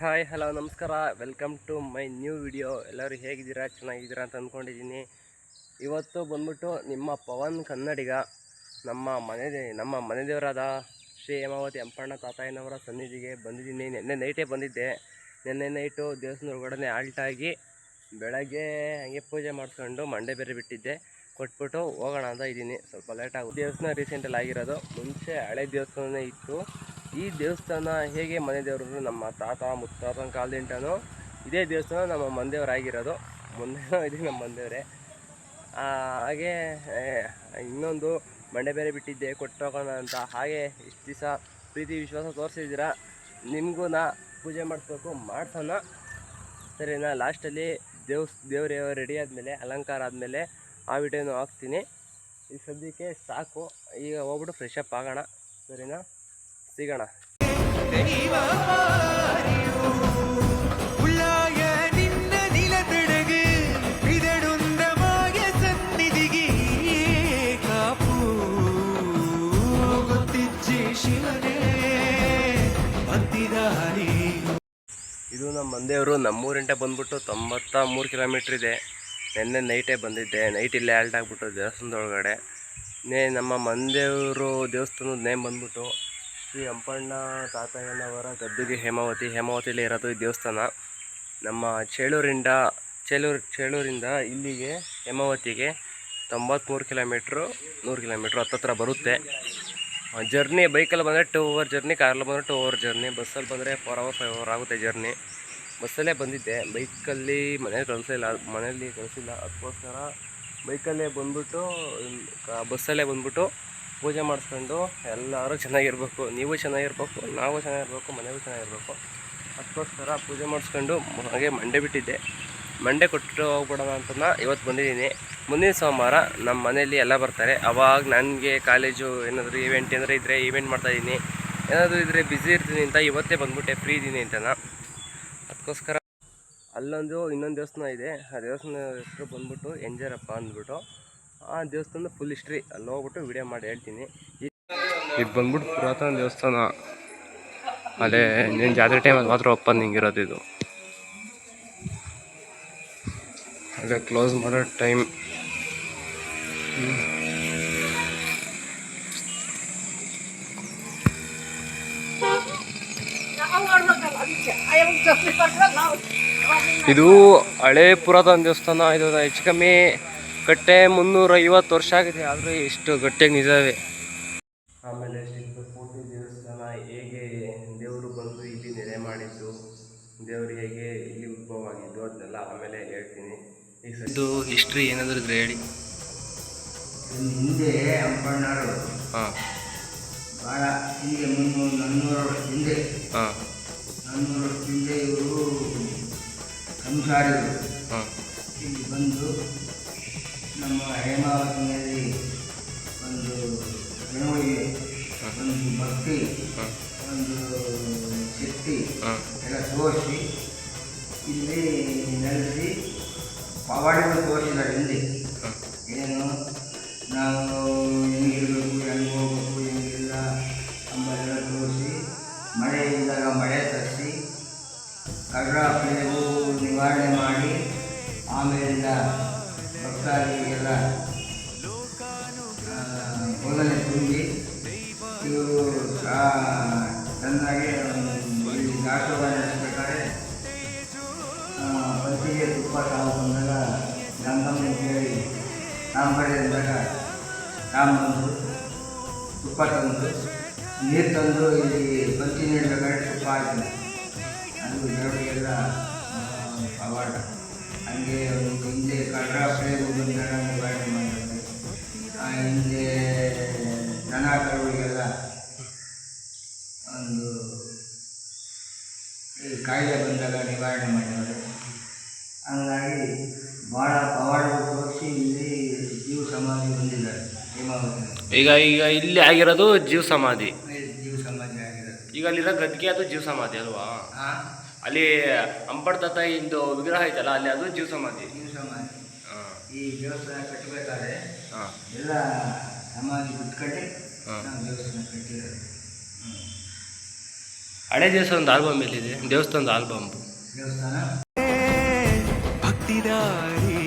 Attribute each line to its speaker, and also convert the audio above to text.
Speaker 1: Hi hello ನಮಸ್ಕಾರ, welcome to my new video. ಎಲ್ಲರೂ ಹೇಗಿದ್ದೀರಾ? ಚೆನ್ನಾಗಿದ್ದೀರಾ ಅಂತ ಅಂದ್ಕೊಂಡಿದ್ದೀನಿ. ಇವತ್ತು ಬಂದ್ಬಿಟ್ಟು ನಿಮ್ಮ ಪವನ್ ಕನ್ನಡಿಗ ನಮ್ಮ ಮನೆ ದೇವರಾದ ಶ್ರೀ ಹೇಮಾವತಿ ಅಂಪಣ್ಣ ತಾತಯ್ಯನವರ ಸನ್ನಿಧಿಗೆ ಬಂದಿದ್ದೀನಿ. ನಿನ್ನೆ ನೈಟೇ ಬಂದಿದ್ದೆ. ನಿನ್ನೆ ನೈಟು ದೇವಸ್ಥಾನದ ಒಳಗಡೆ ಆಲ್ಟಾಗಿ ಬೆಳಗ್ಗೆ ಹಂಗೆ ಪೂಜೆ ಮಾಡಿಸ್ಕೊಂಡು ಮಂಡೆ ಬೇರೆ ಬಿಟ್ಟಿದ್ದೆ, ಕೊಟ್ಬಿಟ್ಟು ಹೋಗೋಣ ಅಂತ ಇದ್ದೀನಿ. ಸ್ವಲ್ಪ ಲೇಟ್ ಆಗುತ್ತೆ. ದೇವಸ್ಥಾನ ರೀಸೆಂಟಲ್ಲಿ ಆಗಿರೋದು, ಮುಂಚೆ ಹಳೆ ದೇವಸ್ಥಾನನೇ ಇತ್ತು. ಈ ದೇವಸ್ಥಾನ ಹೇಗೆ ಮನೆ ದೇವರು ನಮ್ಮ ತಾತ ಮುತ್ತಾತನ ಕಾಲದಿಂಟನೂ ಇದೇ ದೇವಸ್ಥಾನ ನಮ್ಮ ಮನೆ ದೇವರಾಗಿರೋದು. ಮುಂದೆ ಇದೆ ನಮ್ಮ ಮನೆ ದೇವರೇ. ಹಾಗೆ ಇನ್ನೊಂದು ಮಂಡೆ ಬೇರೆ ಬಿಟ್ಟಿದ್ದೆ, ಕೊಟ್ಟೋಗೋಣ ಅಂತ. ಹಾಗೆ ಇಷ್ಟು ದಿವಸ ಪ್ರೀತಿ ವಿಶ್ವಾಸ ತೋರಿಸಿದ್ದೀರಾ, ನಿಮಗೂ ಪೂಜೆ ಮಾಡಿಸ್ಬೇಕು, ಮಾಡ್ಸೋಣ ಸರಿನಾ? ಲಾಸ್ಟಲ್ಲಿ ದೇವ್ರ ರೆಡಿ ಆದಮೇಲೆ, ಅಲಂಕಾರ ಆದಮೇಲೆ ಆ ವಿಡಿಯೋನು ಹಾಕ್ತೀನಿ. ಈ ಸದ್ಯಕ್ಕೆ ಸಾಕು, ಈಗ ಹೋಗ್ಬಿಟ್ಟು ಫ್ರೆಶ್ ಅಪ್ ಆಗೋಣ ಸರಿನಾ? ಸಿಗೋಣ. ಇದು ನಮ್ಮ ಮಂದೇವರು. ನಮ್ಮೂರಿಂಟ ಬಂದ್ಬಿಟ್ಟು 93 ಕಿಲೋಮೀಟ್ರ್ ಇದೆ. ನಿನ್ನೆ ನೈಟೇ ಬಂದಿದ್ದೆ. ನೈಟ್ ಇಲ್ಲೇ ಆಲ್ಟ್ ಆಗಿಬಿಟ್ಟು ದೇವಸ್ಥಾನದೊಳಗಡೆ. ನಮ್ಮ ಮಂದೇವರು ದೇವಸ್ಥಾನದ ನೇಮ್ ಬಂದ್ಬಿಟ್ಟು ಶ್ರೀ ಅಂಪಣ್ಣ ತಾತಯ್ಯನವರ ಗದ್ದುಗೆ ಹೇಮಾವತಿಯಲ್ಲಿ ಇರೋದು ಈ ದೇವಸ್ಥಾನ. ನಮ್ಮ ಚೇಳೂರಿಂದ ಇಲ್ಲಿಗೆ ಹೇಮಾವತಿಗೆ 93 ಕಿಲೋಮೀಟ್ರು, 100 ಕಿಲೋಮೀಟ್ರು ಹತ್ತತ್ರ ಬರುತ್ತೆ. ಜರ್ನಿ ಬೈಕಲ್ಲಿ ಬಂದರೆ 2 ಅವರ್ ಜರ್ನಿ, ಕಾರಲ್ಲಿ ಬಂದರೆ 2 ಅವರ್ ಜರ್ನಿ, ಬಸ್ಸಲ್ಲಿ ಬಂದರೆ 4 ಅವರ್ 5 ಅವರ್ ಆಗುತ್ತೆ ಜರ್ನಿ. ಬಸ್ಸಲ್ಲೇ ಬಂದಿದ್ದೆ, ಬೈಕಲ್ಲಿ ಮನೇಲಿ ಕಳಿಸಿಲ್ಲ. ಅದಕ್ಕೋಸ್ಕರ ಬೈಕಲ್ಲೇ ಬಂದ್ಬಿಟ್ಟು ಬಸ್ಸಲ್ಲೇ ಬಂದ್ಬಿಟ್ಟು ಪೂಜೆ ಮಾಡಿಸ್ಕೊಂಡು ಎಲ್ಲರೂ ಚೆನ್ನಾಗಿರ್ಬೇಕು, ನೀವು ಚೆನ್ನಾಗಿರ್ಬೇಕು, ನಾವು ಚೆನ್ನಾಗಿರ್ಬೇಕು, ಮನೆಯೂ ಚೆನ್ನಾಗಿರ್ಬೇಕು. ಅದಕ್ಕೋಸ್ಕರ ಪೂಜೆ ಮಾಡಿಸ್ಕೊಂಡು ಹಾಗೆ ಮಂಡೆ ಬಿಟ್ಟಿದ್ದೆ. ಮಂಡೆ ಕೊಟ್ಟು ಹೋಗ್ಬಿಡೋಣ ಅಂತ ಇವತ್ತು ಬಂದಿದ್ದೀನಿ. ಮುಂದಿನ ಸೋಮವಾರ ನಮ್ಮ ಮನೆಯಲ್ಲಿ ಎಲ್ಲ ಬರ್ತಾರೆ. ಅವಾಗ ನನಗೆ ಕಾಲೇಜು ಏನಾದರೂ ಈವೆಂಟ್ ಏನಾದರೂ ಇದ್ದರೆ ಈವೆಂಟ್ ಮಾಡ್ತಾಯಿದ್ದೀನಿ, ಏನಾದರೂ ಇದ್ದರೆ ಬ್ಯುಸಿ ಇರ್ತೀನಿ ಅಂತ ಇವತ್ತೇ ಬಂದ್ಬಿಟ್ಟೆ, ಫ್ರೀ ಇದ್ದೀನಿ ಅಂತ. ಅದಕ್ಕೋಸ್ಕರ ಇನ್ನೊಂದು ದೇವಸ್ಥಾನ ಇದೆ. ಆ ದೇವಸ್ಥಾನ ಹೆಸರು ಬಂದ್ಬಿಟ್ಟು ಎಂಜರಪ್ಪ ಅಂದ್ಬಿಟ್ಟು. ಆ ದೇವಸ್ಥಾನದ ಫುಲ್ ಹಿಸ್ಟ್ರಿ ಅಲ್ಲಿ ಹೋಗ್ಬಿಟ್ಟು ವಿಡಿಯೋ ಮಾಡಿ ಹೇಳ್ತೀನಿ. ಇದು ಬಂದ್ಬಿಟ್ಟು ಪುರಾತನ ದೇವಸ್ಥಾನ. ಅದೇ ನೀನು ಜಾತ್ರೆ ಟೈಮಲ್ಲಿ ಮಾತ್ರ ಓಪನಿಂಗ್ ಇರೋದು. ಇದು ಅದೇ ಕ್ಲೋಸ್ ಮಾಡೋ ಟೈಮ್. ಇದು ಹಳೆ ಪುರಾತನ ದೇವಸ್ಥಾನ. ಇದು ಹೆಚ್ಚು ಕಮ್ಮಿ ಕಟ್ಟೆ 350 ವರ್ಷ ಆಗಿದೆ, ಆದರೆ ಇಷ್ಟು ಗಟ್ಟಿಯಾಗಿ ನಿಜವೇ. ಆಮೇಲೆ ಪೂರ್ತಿ ದೇವಸ್ಥಾನ ಹೇಗೆ ದೇವರು ಬಂದು ಇಲ್ಲಿ ನೆಲೆ ಮಾಡಿದ್ದು, ದೇವರು ಹೇಗೆ ಇಲ್ಲಿ ಉದ್ಭವ ಆಗಿದ್ದು ಅದನ್ನೆಲ್ಲ ಆಮೇಲೆ ಹೇಳ್ತೀನಿ. ಇದು ಹಿಸ್ಟ್ರಿ ಏನಾದರೂ ಇದ್ರೆ ಹೇಳಿ.
Speaker 2: ಹಿಂದೆ ಅಂಪಣ್ಣರು ಭಾಳ ಹಿಂದೆ 400 ವರ್ಷ ಹಿಂದೆ 400 ವರ್ಷ ಹಿಂದೆ ಇವರು ಸಂಸಾರಿಗಳು ಇಲ್ಲಿ ಬಂದು ನಮ್ಮ ಹೇಮಾವತಿಯಲ್ಲಿ ಒಂದು ಬೆಳವಣಿಗೆ, ಒಂದು ಭಕ್ತಿ, ಒಂದು ಶಕ್ತಿ ಎಲ್ಲ ತೋರಿಸಿ ಇಲ್ಲಿ ನೆಲೆಸಿ ಪವಾಡಗಳು ತೋರಿಸಿದ್ದಾರೆ. ಹಿಂದೆ ಏನು ನಾವು ಹೆಂಗಿರಬೇಕು, ಹೆಂಗೆ ಹೋಗ್ಬೇಕು, ಹೆಂಗಿಲ್ಲ ಅಂಬೆಲ್ಲ ತೋರಿಸಿ, ಮಳೆ ಇದ್ದಾಗ ಮಳೆ ತರಿಸಿ, ಕಡ್ರ ಪ್ಲೇವು ನಿವಾರಣೆ ಮಾಡಿ, ಆಮೇಲಿಂದ ಭಕ್ತಾದಿಗಳಿಗೆಲ್ಲ ಬೋಧನೆ ತುಂಬಿ ಇವರು ಚೆನ್ನಾಗಿ ಇಲ್ಲಿ ದಾಸೋಹ ನಡೆಸಬೇಕಾದ್ರೆ ಪಂಚಿಗೆ ತುಪ್ಪ ತಾವು ಬಂದಾಗ ಗಂಗಮ್ಮನ ಕೇಳಿ ರಾಮಬಡಿ ಅಂದಾಗ ರಾಮ ಬಂದು ತುಪ್ಪ ತಂದು ನೀರು ತಂದು ಇಲ್ಲಿ ಪಂಚಿ ನೀಡಬೇಕಾದ್ರೆ ತುಪ್ಪ ಹಾಕಿದೆ. ಅದು ದೇವರಿಗೆಲ್ಲ ಪವಾಡ. ಹಂಗೆ ಒಂದು ಹಿಂದೆ ಕಡ್ರ ಪ್ರೇಮ ಬಂದಾಗ ನಿವಾರಣೆ ಮಾಡಿದ್ದಾರೆ. ಹಿಂದೆ ದನ ಕರುಗಳಿಗೆಲ್ಲ ಒಂದು ಈ ಕಾಯಿಲೆ ಬಂದಾಗ ನಿವಾರಣೆ ಮಾಡಿದ್ದಾರೆ. ಹಂಗಾಗಿ ಭಾಳ ಪವಾಡಗಳು ತೋರಿಸಿ ಇಲ್ಲಿ ಜೀವ ಸಮಾಧಿ ಬಂದಿದ್ದಾರೆ ಹೇಮಾವತಿ.
Speaker 1: ಈಗ ಇಲ್ಲಿ ಆಗಿರೋದು ಜೀವ ಸಮಾಧಿ
Speaker 2: ಆಗಿರೋದು.
Speaker 1: ಈಗ ಅಲ್ಲಿರೋ ಗದ್ಗೆ ಅದು ಜೀವ ಸಮಾಧಿ ಅಲ್ವಾ? ಅಲ್ಲಿ ಅಂಪಣ್ಣ ತಾತಯ್ಯಂದು ವಿಗ್ರಹ ಐತಲ್ಲ, ಅಲ್ಲಿ ಅದು ಜೀವ ಸಮಾಧಿ.
Speaker 2: ಈ ದೇವಸ್ಥಾನ ಕಟ್ಟಬೇಕಾದ್ರೆ ಎಲ್ಲ ಸಮಾಧಿ ಬಿಟ್ಕೊಂಡು ನಾವು ದೇವಸ್ಥಾನ ಕಟ್ಟಿರೋದು.
Speaker 1: ಹಳೆ ದೇವಸ್ಥಾನದ ಆಲ್ಬಮ್ ಎಲ್ಲಿದೆ? ದೇವಸ್ಥಾನದ ಆಲ್ಬಮ್
Speaker 2: ದೇವಸ್ಥಾನ
Speaker 3: ಭಕ್ತಿದಾರಿ